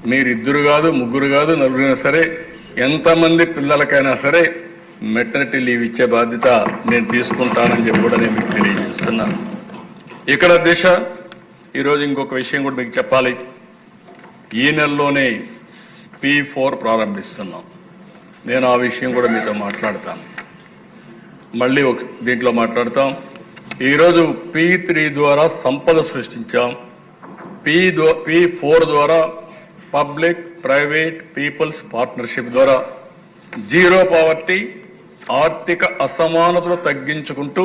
మీరిద్దరు కాదు, ముగ్గురు కాదు, నలుగురైనా సరే, ఎంతమంది పిల్లలకైనా సరే మెటర్నిటీ లీవ్ ఇచ్చే బాధ్యత నేను తీసుకుంటానని చెప్పి కూడా నేను మీకు తెలియజేస్తున్నాను. ఇక్కడ దిశ ఈరోజు ఇంకొక విషయం కూడా మీకు చెప్పాలి. ఈ నెలలోనే P4 ప్రారంభిస్తున్నాం. నేను ఆ విషయం కూడా మీతో మాట్లాడతాను, మళ్ళీ దీంట్లో మాట్లాడతాం. ఈరోజు P3 ద్వారా సంపద సృష్టించాం. P4 ద్వారా పబ్లిక్ ప్రైవేట్ పీపుల్స్ పార్ట్నర్షిప్ ద్వారా జీరో పావర్టీ, ఆర్థిక అసమానతలు తగ్గించుకుంటూ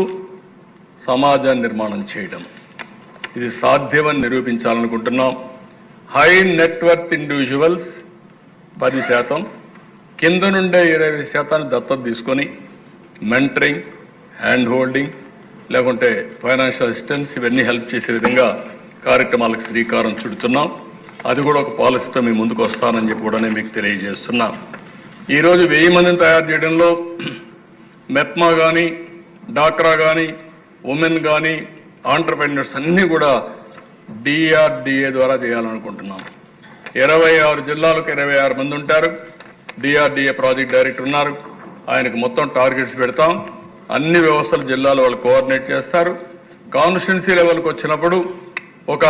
సమాజాన్ని నిర్మాణం చేయడం, ఇది సాధ్యమని నిరూపించాలనుకుంటున్నాం. హై నెట్వర్త్ ఇండివిజువల్స్ 10%, కింద నుండే 20% దత్తత తీసుకొని మెంటరింగ్, హ్యాండ్ హోల్డింగ్, లేకుంటే ఫైనాన్షియల్ అసిస్టెన్స్ ఇవన్నీ హెల్ప్ చేసే విధంగా కార్యక్రమాలకు శ్రీకారం చుడుతున్నాం. అది కూడా ఒక పాలసీతో మీ ముందుకు వస్తానని చెప్పి కూడా నేను మీకు తెలియజేస్తున్నా. ఈరోజు 1000 మందిని తయారు చేయడంలో మెప్మా కానీ, డాక్రా కానీ, ఉమెన్ కానీ, ఆంటర్ప్రెన్యూర్స్ అన్నీ కూడా DRDA ద్వారా చేయాలనుకుంటున్నాం. 26 జిల్లాలకు 26 మంది ఉంటారు. DRDA ప్రాజెక్ట్ డైరెక్టర్ ఉన్నారు. ఆయనకు మొత్తం టార్గెట్స్ పెడతాం. అన్ని వ్యవస్థలు జిల్లాలో వాళ్ళు కోఆర్డినేట్ చేస్తారు. కాన్స్టిట్యున్సీ లెవెల్కి వచ్చినప్పుడు ఒక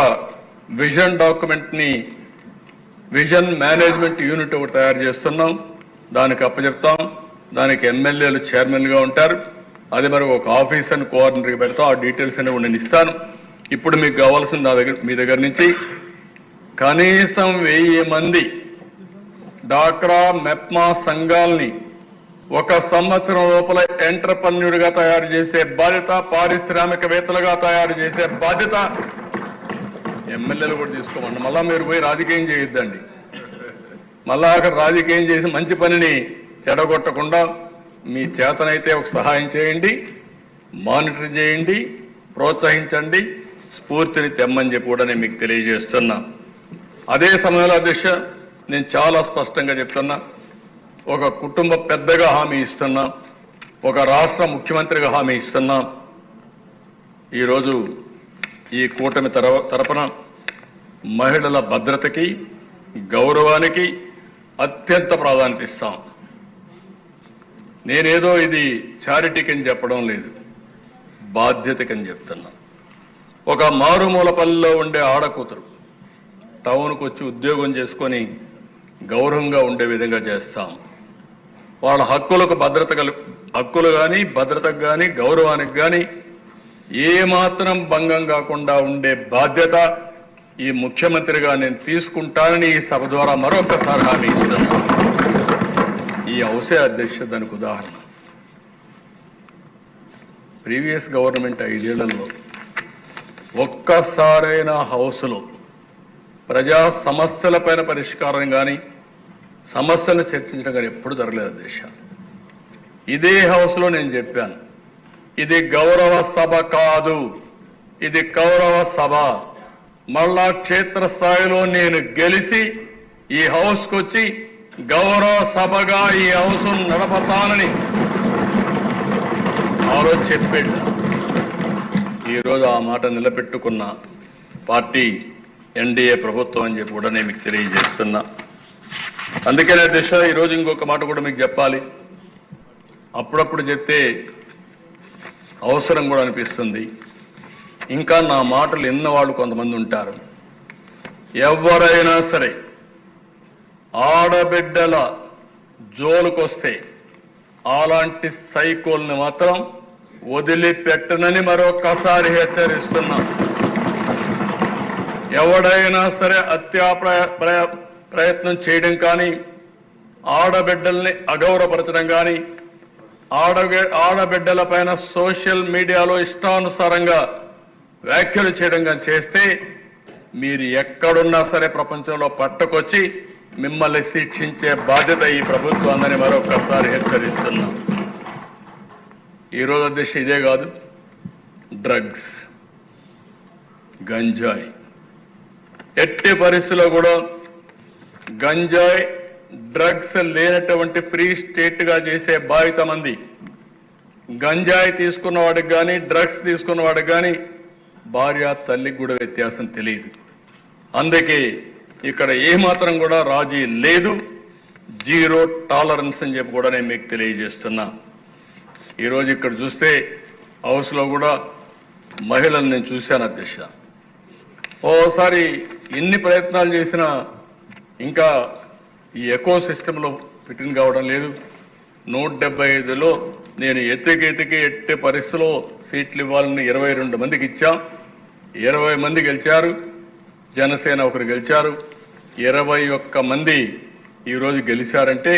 విజన్ డాక్యుమెంట్ని, విజన్ మేనేజ్మెంట్ యూనిట్ ఒకటి తయారు చేస్తున్నాం. దానికి అప్పచెప్తాం. దానికి ఎమ్మెల్యేలు చైర్మన్గా ఉంటారు. అది మరి ఒక ఆఫీసర్ని కోఆర్డినేటర్గా పెడతాం. ఆ డీటెయిల్స్ అనేవి నేను ఇస్తాను. ఇప్పుడు మీకు కావాల్సింది మీ దగ్గర నుంచి కనీసం 1000 మంది డాక్రా మెప్మా సంఘాలని ఒక సంవత్సరం లోపల ఎంటర్‌ప్రెన్యూర్‌గా తయారు చేసే బాధ్యత, పారిశ్రామికవేత్తలుగా తయారు చేసే బాధ్యత ఎమ్మెల్యేలు కూడా తీసుకోమండి. మళ్ళా మీరు పోయి రాజకీయం చేయొద్దండి. మళ్ళా అక్కడ రాజకీయం చేసి మంచి పనిని చెడగొట్టకుండా మీ చేతనైతే ఒక సహాయం చేయండి, మానిటర్ చేయండి, ప్రోత్సహించండి, స్ఫూర్తిని తెమ్మని చెప్పి కూడా నేను మీకు తెలియజేస్తున్నా. అదే సమయంలో అధ్యక్ష, నేను చాలా స్పష్టంగా చెప్తున్నా, ఒక కుటుంబ పెద్దగా హామీ ఇస్తున్నా, ఒక రాష్ట్ర ముఖ్యమంత్రిగా హామీ ఇస్తున్నా. ఈరోజు ఈ కూటమి తరపున మహిళల భద్రతకి, గౌరవానికి అత్యంత ప్రాధాన్యత ఇస్తాం. నేనేదో ఇది చారిటీకని చెప్పడం లేదు, బాధ్యతకని చెప్తున్నా. ఒక మారుమూల పల్లెలో ఉండే ఆడకూతురు టౌన్కు వచ్చి ఉద్యోగం చేసుకొని గౌరవంగా ఉండే విధంగా చేస్తాం. వాళ్ళ హక్కులకు హక్కులు కానీ, భద్రతకు కానీ, గౌరవానికి కానీ ఏమాత్రం భంగం కాకుండా ఉండే బాధ్యత ఈ ముఖ్యమంత్రిగా నేను తీసుకుంటానని ఈ సభ ద్వారా మరొకసారి హామీ ఇస్తున్నాను. ఈ హౌసే అధ్యక్ష దానికి ఉదాహరణ. ప్రీవియస్ గవర్నమెంట్ 5 ఏళ్లలో ఒక్కసారైనా హౌస్లో ప్రజా సమస్యలపైన పరిష్కారం కానీ, సమస్యలను చర్చించడం కానీ ఎప్పుడు జరగలేదు అధ్యక్ష. ఇదే హౌస్లో నేను చెప్పాను, ఇది గౌరవ సభ కాదు, ఇది కౌరవ సభ. మళ్ళా క్షేత్రస్థాయిలో నేను గెలిచి ఈ హౌస్కి వచ్చి గౌరవ సభగా ఈ హౌస్ నడపతానని ఆ రోజు చెప్పాడు. ఈరోజు ఆ మాట నిలబెట్టుకున్న పార్టీ NDA ప్రభుత్వం అని చెప్పి కూడా నేను మీకు తెలియజేస్తున్నా. అందుకనే దిశ ఈరోజు ఇంకొక మాట కూడా మీకు చెప్పాలి. అప్పుడప్పుడు చెప్తే అవసరం కూడా అనిపిస్తుంది. ఇంకా నా మాటలు విన్న వాళ్ళు కొంతమంది ఉంటారు. ఎవరైనా సరే ఆడబిడ్డల జోలుకొస్తే అలాంటి సైకోల్ని మాత్రం వదిలిపెట్టనని మరొకసారి హెచ్చరిస్తున్నాం. ఎవడైనా సరే హత్యా ప్రయత్నం చేయడం కానీ, ఆడబిడ్డల్ని అగౌరవపరచడం కానీ, ఆడబిడ్డల పైన సోషల్ మీడియాలో ఇష్టానుసారంగా వ్యాఖ్యలు చేయడం కానీ చేస్తే మీరు ఎక్కడున్నా సరే ప్రపంచంలో పట్టుకొచ్చి మిమ్మల్ని శిక్షించే బాధ్యత ఈ ప్రభుత్వాన్ని మరొకసారి హెచ్చరిస్తున్నాం. ఈరోజు అధ్యక్ష ఇదే కాదు, డ్రగ్స్, గంజాయి, ఎట్టి పరిస్థితుల్లో కూడా గంజాయి, డ్రగ్స్ లేనటువంటి ఫ్రీ స్టేట్గా చేసే బాధ్యత మంది. గంజాయి తీసుకున్న వాడికి కానీ, డ్రగ్స్ తీసుకున్న వాడికి కానీ భార్య తల్లికి కూడా వ్యత్యాసం తెలియదు. అందుకే ఇక్కడ ఏమాత్రం కూడా రాజీ లేదు, జీరో టాలరెన్స్ అని చెప్పి కూడా నేను మీకు తెలియజేస్తున్నా. ఈరోజు ఇక్కడ చూస్తే హౌస్లో కూడా మహిళలు నేను చూశాను అధ్యక్ష. ఓసారి ఎన్ని ప్రయత్నాలు చేసినా ఇంకా ఈ ఎకో సిస్టంలో ఫిట్టింగ్ కావడం లేదు. 175లో నేను ఎత్తే పరిస్థితిలో సీట్లు ఇవ్వాలని 22 మందికి ఇచ్చా. 20 మంది గెలిచారు, జనసేన ఒకరు గెలిచారు. 21 మంది ఈరోజు గెలిచారంటే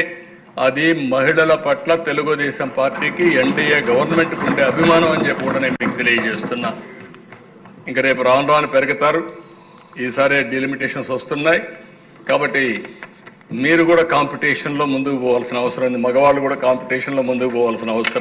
అది మహిళల పట్ల తెలుగుదేశం పార్టీకి ఎన్డీఏ గవర్నమెంట్కి ఉండే అభిమానం అని చెప్పి కూడా నేను మీకు తెలియజేస్తున్నా. ఇంకా రేపు రాను రాను పెరుగుతారు. ఈసారి డిలిమిటేషన్స్ వస్తున్నాయి కాబట్టి మీరు కూడా కాంపిటీషన్లో ముందుకు పోవాల్సిన అవసరం ఉంది. మగవాళ్ళు కూడా కాంపిటీషన్లో ముందుకు పోవాల్సిన అవసరం